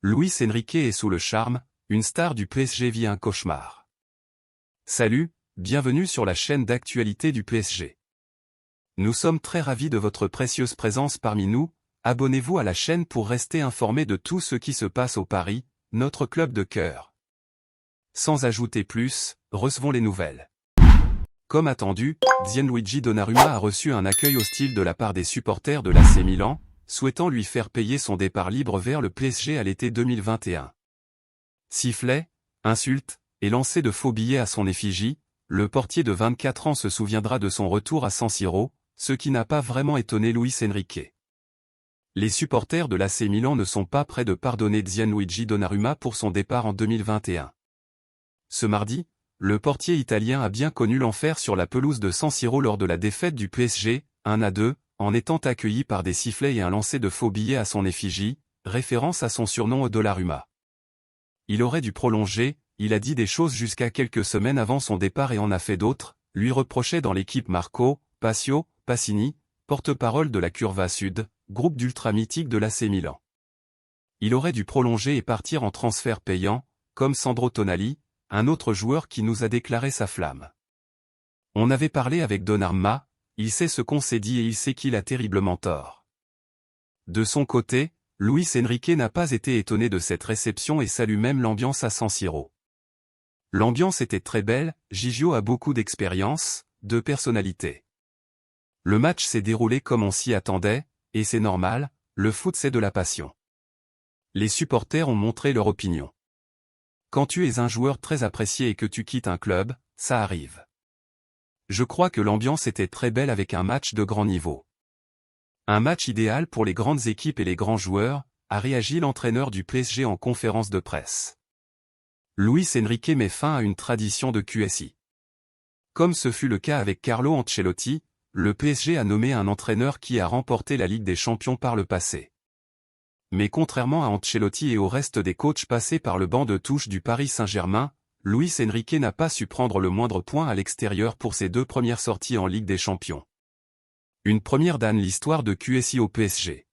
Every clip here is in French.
Luis Enrique est sous le charme, une star du PSG vit un cauchemar. Salut, bienvenue sur la chaîne d'actualité du PSG. Nous sommes très ravis de votre précieuse présence parmi nous, abonnez-vous à la chaîne pour rester informé de tout ce qui se passe au Paris, notre club de cœur. Sans ajouter plus, recevons les nouvelles. Comme attendu, Gianluigi Donnarumma a reçu un accueil hostile de la part des supporters de l'AC Milan, souhaitant lui faire payer son départ libre vers le PSG à l'été 2021. Sifflets, insultes, et lancers de faux billets à son effigie, le portier de 24 ans se souviendra de son retour à San Siro, ce qui n'a pas vraiment étonné Luis Enrique. Les supporters de l'AC Milan ne sont pas prêts de pardonner Gianluigi Donnarumma pour son départ en 2021. Ce mardi, le portier italien a bien connu l'enfer sur la pelouse de San Siro lors de la défaite du PSG, 1-2, en étant accueilli par des sifflets et un lancer de faux billets à son effigie, référence à son surnom Donnarumma. Il aurait dû prolonger, il a dit des choses jusqu'à quelques semaines avant son départ et en a fait d'autres, lui reprochait dans l'équipe Marco Passini, porte-parole de la Curva Sud, groupe d'ultra mythiques de l'AC Milan. Il aurait dû prolonger et partir en transfert payant, comme Sandro Tonali, un autre joueur qui nous a déclaré sa flamme. On avait parlé avec Donnarumma, il sait ce qu'on s'est dit et il sait qu'il a terriblement tort. De son côté, Luis Enrique n'a pas été étonné de cette réception et salue même l'ambiance à San Siro. L'ambiance était très belle, Gigio a beaucoup d'expérience, de personnalité. Le match s'est déroulé comme on s'y attendait, et c'est normal, le foot c'est de la passion. Les supporters ont montré leur opinion. Quand tu es un joueur très apprécié et que tu quittes un club, ça arrive. Je crois que l'ambiance était très belle avec un match de grand niveau. Un match idéal pour les grandes équipes et les grands joueurs, a réagi l'entraîneur du PSG en conférence de presse. Luis Enrique met fin à une tradition de QSI. Comme ce fut le cas avec Carlo Ancelotti, le PSG a nommé un entraîneur qui a remporté la Ligue des Champions par le passé. Mais contrairement à Ancelotti et au reste des coachs passés par le banc de touche du Paris Saint-Germain, Luis Enrique n'a pas su prendre le moindre point à l'extérieur pour ses 2 premières sorties en Ligue des Champions. Une première dans l'histoire de QSI au PSG.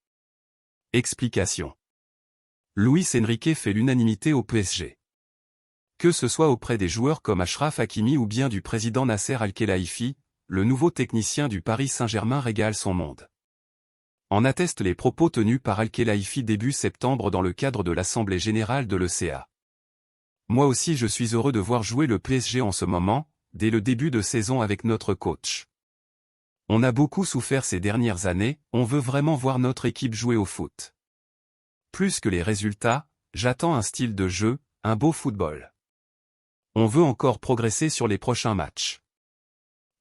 Explication. Luis Enrique fait l'unanimité au PSG. Que ce soit auprès des joueurs comme Achraf Hakimi ou bien du président Nasser Al-Khelaifi, le nouveau technicien du Paris Saint-Germain régale son monde. En attestent les propos tenus par Al-Khelaifi début septembre dans le cadre de l'Assemblée Générale de l'ECA. Moi aussi je suis heureux de voir jouer le PSG en ce moment, dès le début de saison avec notre coach. On a beaucoup souffert ces dernières années, on veut vraiment voir notre équipe jouer au foot. Plus que les résultats, j'attends un style de jeu, un beau football. On veut encore progresser sur les prochains matchs.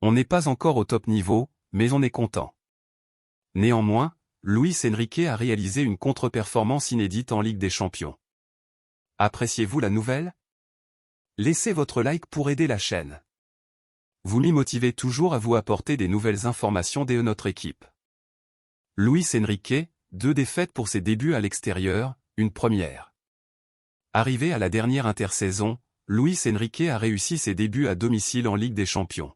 On n'est pas encore au top niveau, mais on est content. Néanmoins, Luis Enrique a réalisé une contre-performance inédite en Ligue des Champions. Appréciez-vous la nouvelle? Laissez votre like pour aider la chaîne. Vous m'y motivez toujours à vous apporter des nouvelles informations de notre équipe. Luis Enrique, 2 défaites pour ses débuts à l'extérieur, une première. Arrivé à la dernière intersaison, Luis Enrique a réussi ses débuts à domicile en Ligue des Champions.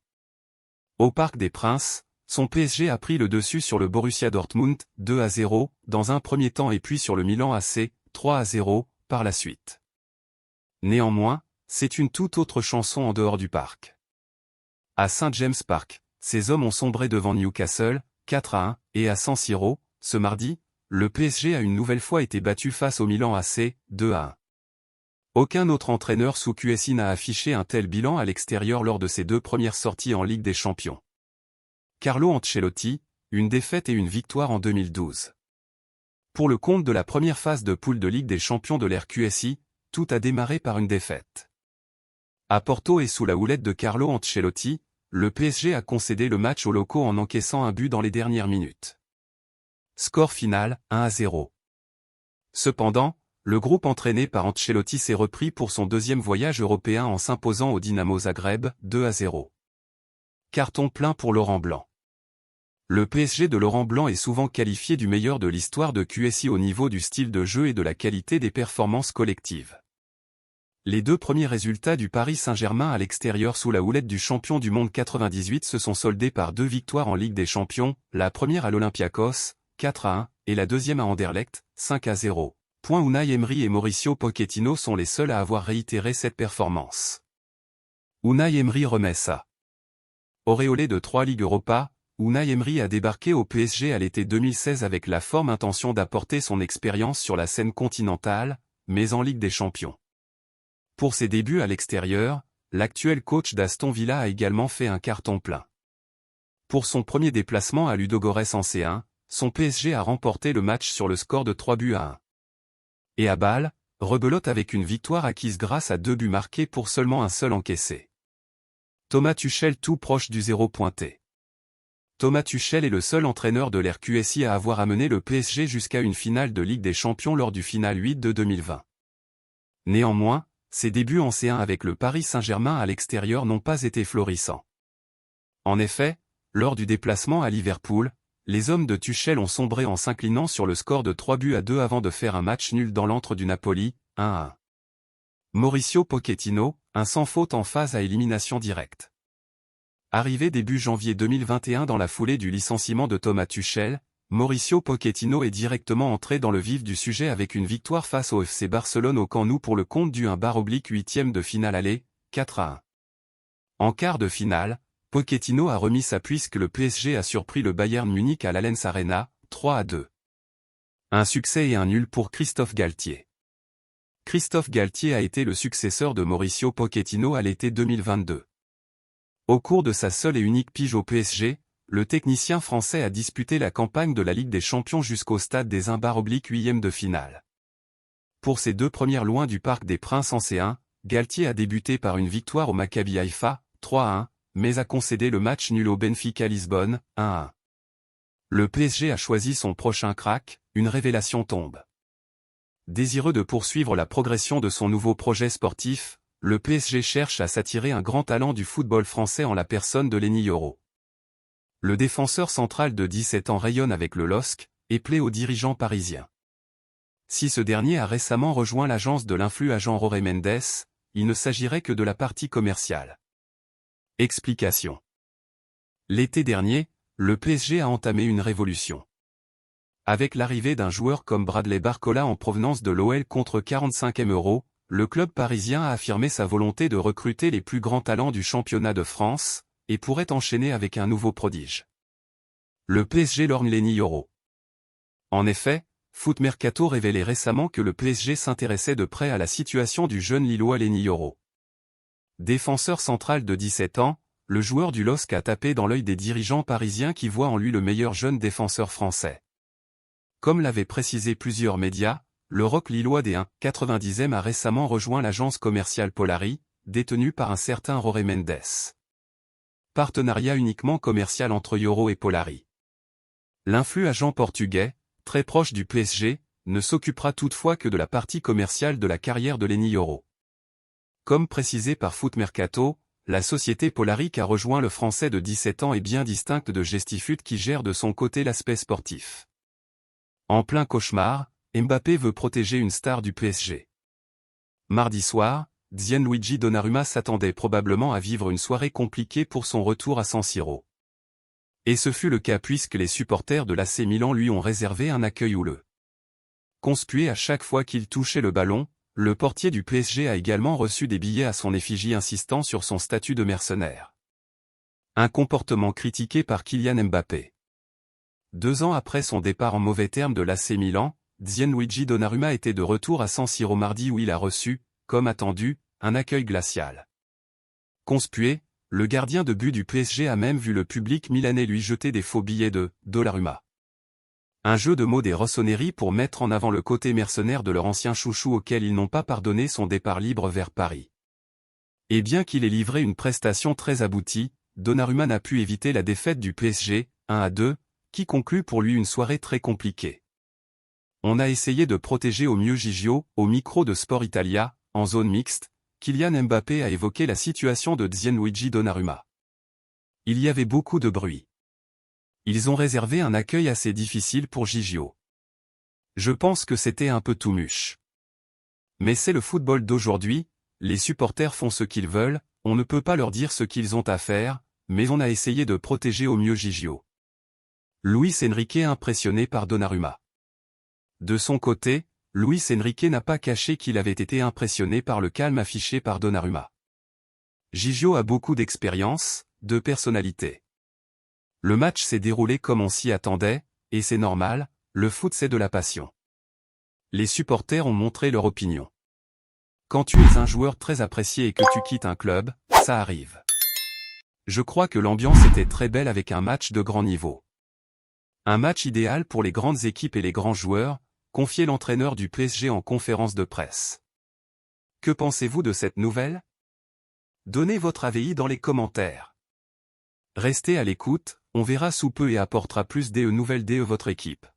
Au Parc des Princes, son PSG a pris le dessus sur le Borussia Dortmund, 2-0, dans un premier temps et puis sur le Milan AC, 3-0, par la suite. Néanmoins, c'est une toute autre chanson en dehors du parc. À St James Park, ces hommes ont sombré devant Newcastle, 4-1, et à San Siro, ce mardi, le PSG a une nouvelle fois été battu face au Milan AC, 2-1. Aucun autre entraîneur sous QSI n'a affiché un tel bilan à l'extérieur lors de ses 2 premières sorties en Ligue des Champions. Carlo Ancelotti, une défaite et une victoire en 2012. Pour le compte de la première phase de poule de Ligue des Champions de l'ère QSI, tout a démarré par une défaite. À Porto et sous la houlette de Carlo Ancelotti, le PSG a concédé le match aux locaux en encaissant un but dans les dernières minutes. Score final, 1-0. Cependant, le groupe entraîné par Ancelotti s'est repris pour son 2e voyage européen en s'imposant au Dynamo Zagreb, 2-0. Carton plein pour Laurent Blanc. Le PSG de Laurent Blanc est souvent qualifié du meilleur de l'histoire de QSI au niveau du style de jeu et de la qualité des performances collectives. Les 2 premiers résultats du Paris Saint-Germain à l'extérieur sous la houlette du champion du monde 98 se sont soldés par 2 victoires en Ligue des Champions, la première à l'Olympiakos, 4-1, et la deuxième à Anderlecht, 5-0. Unai Emery et Mauricio Pochettino sont les seuls à avoir réitéré cette performance. Unai Emery remet ça. Auréolé de 3 Ligues Europa, Unai Emery a débarqué au PSG à l'été 2016 avec la ferme intention d'apporter son expérience sur la scène continentale, mais en Ligue des Champions. Pour ses débuts à l'extérieur, l'actuel coach d'Aston Villa a également fait un carton plein. Pour son premier déplacement à Ludogorets en C1, son PSG a remporté le match sur le score de 3-1. Et à Bâle, rebelote avec une victoire acquise grâce à 2 buts marqués pour seulement un seul encaissé. Thomas Tuchel tout proche du 0 pointé. Thomas Tuchel est le seul entraîneur de l'RQSI à avoir amené le PSG jusqu'à une finale de Ligue des Champions lors du Final 8 de 2020. Néanmoins, ses débuts en C1 avec le Paris Saint-Germain à l'extérieur n'ont pas été florissants. En effet, lors du déplacement à Liverpool, les hommes de Tuchel ont sombré en s'inclinant sur le score de 3-2 avant de faire un match nul dans l'antre du Napoli, 1-1. Mauricio Pochettino, un sans faute en phase à élimination directe. Arrivé début janvier 2021 dans la foulée du licenciement de Thomas Tuchel, Mauricio Pochettino est directement entré dans le vif du sujet avec une victoire face au FC Barcelone au Camp Nou pour le compte du 1/8e de finale aller, 4-1. En quart de finale, Pochettino a remis sa puisque le PSG a surpris le Bayern Munich à l'Allianz Arena, 3-2. Un succès et un nul pour Christophe Galtier. Christophe Galtier a été le successeur de Mauricio Pochettino à l'été 2022. Au cours de sa seule et unique pige au PSG, le technicien français a disputé la campagne de la Ligue des Champions jusqu'au stade des 1/8e de finale. Pour ses 2 premières loin du Parc des Princes en C1, Galtier a débuté par une victoire au Maccabi Haïfa, 3-1, mais a concédé le match nul au Benfica Lisbonne, 1-1. Le PSG a choisi son prochain crack, une révélation tombe. Désireux de poursuivre la progression de son nouveau projet sportif, le PSG cherche à s'attirer un grand talent du football français en la personne de Lenny Yoro. Le défenseur central de 17 ans rayonne avec le LOSC, et plaît aux dirigeants parisiens. Si ce dernier a récemment rejoint l'agence de l'influ agent Jorge Mendes, il ne s'agirait que de la partie commerciale. Explication. L'été dernier, le PSG a entamé une révolution. Avec l'arrivée d'un joueur comme Bradley Barcola en provenance de l'OL contre 45 M €, le club parisien a affirmé sa volonté de recruter les plus grands talents du championnat de France, et pourrait enchaîner avec un nouveau prodige. Le PSG lorgne Lenny Yoro. En effet, Foot Mercato révélait récemment que le PSG s'intéressait de près à la situation du jeune Lillois Lenny Yoro. Défenseur central de 17 ans, le joueur du LOSC a tapé dans l'œil des dirigeants parisiens qui voient en lui le meilleur jeune défenseur français. Comme l'avaient précisé plusieurs médias, le roc lillois des 1,90e a récemment rejoint l'agence commerciale Polari, détenue par un certain Jorge Mendes. Partenariat uniquement commercial entre Yoro et Polari. L'influ agent portugais, très proche du PSG, ne s'occupera toutefois que de la partie commerciale de la carrière de Lenny Yoro. Comme précisé par Foot Mercato, la société Polaric a rejoint le Français de 17 ans et bien distincte de Gestifut qui gère de son côté l'aspect sportif. En plein cauchemar, Mbappé veut protéger une star du PSG. Mardi soir, Gianluigi Donnarumma s'attendait probablement à vivre une soirée compliquée pour son retour à San Siro. Et ce fut le cas puisque les supporters de l'AC Milan lui ont réservé un accueil houleux. Conspué à chaque fois qu'il touchait le ballon, le portier du PSG a également reçu des billets à son effigie insistant sur son statut de mercenaire. Un comportement critiqué par Kylian Mbappé. 2 ans après son départ en mauvais termes de l'AC Milan, Gianluigi Donnarumma était de retour à San Siro mardi où il a reçu, comme attendu, un accueil glacial. Conspué, le gardien de but du PSG a même vu le public milanais lui jeter des faux billets de Donnarumma. Un jeu de mots des rossoneri pour mettre en avant le côté mercenaire de leur ancien chouchou auquel ils n'ont pas pardonné son départ libre vers Paris. Et bien qu'il ait livré une prestation très aboutie, Donnarumma n'a pu éviter la défaite du PSG, 1-2, qui conclut pour lui une soirée très compliquée. On a essayé de protéger au mieux Gigio, au micro de Sport Italia, en zone mixte, Kylian Mbappé a évoqué la situation de Gianluigi Donnarumma. Il y avait beaucoup de bruit. Ils ont réservé un accueil assez difficile pour Gigio. Je pense que c'était un peu tout mûche. Mais c'est le football d'aujourd'hui, les supporters font ce qu'ils veulent, on ne peut pas leur dire ce qu'ils ont à faire, mais on a essayé de protéger au mieux Gigio. Luis Enrique impressionné par Donnarumma. De son côté, Luis Enrique n'a pas caché qu'il avait été impressionné par le calme affiché par Donnarumma. Gigio a beaucoup d'expérience, de personnalité. Le match s'est déroulé comme on s'y attendait, et c'est normal, le foot c'est de la passion. Les supporters ont montré leur opinion. Quand tu es un joueur très apprécié et que tu quittes un club, ça arrive. Je crois que l'ambiance était très belle avec un match de grand niveau. Un match idéal pour les grandes équipes et les grands joueurs, confiait l'entraîneur du PSG en conférence de presse. Que pensez-vous de cette nouvelle? Donnez votre avis dans les commentaires. Restez à l'écoute, on verra sous peu et apportera plus de nouvelles de votre équipe.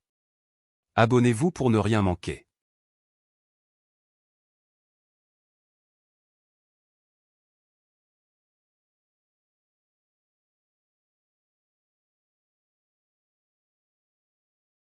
Abonnez-vous pour ne rien manquer.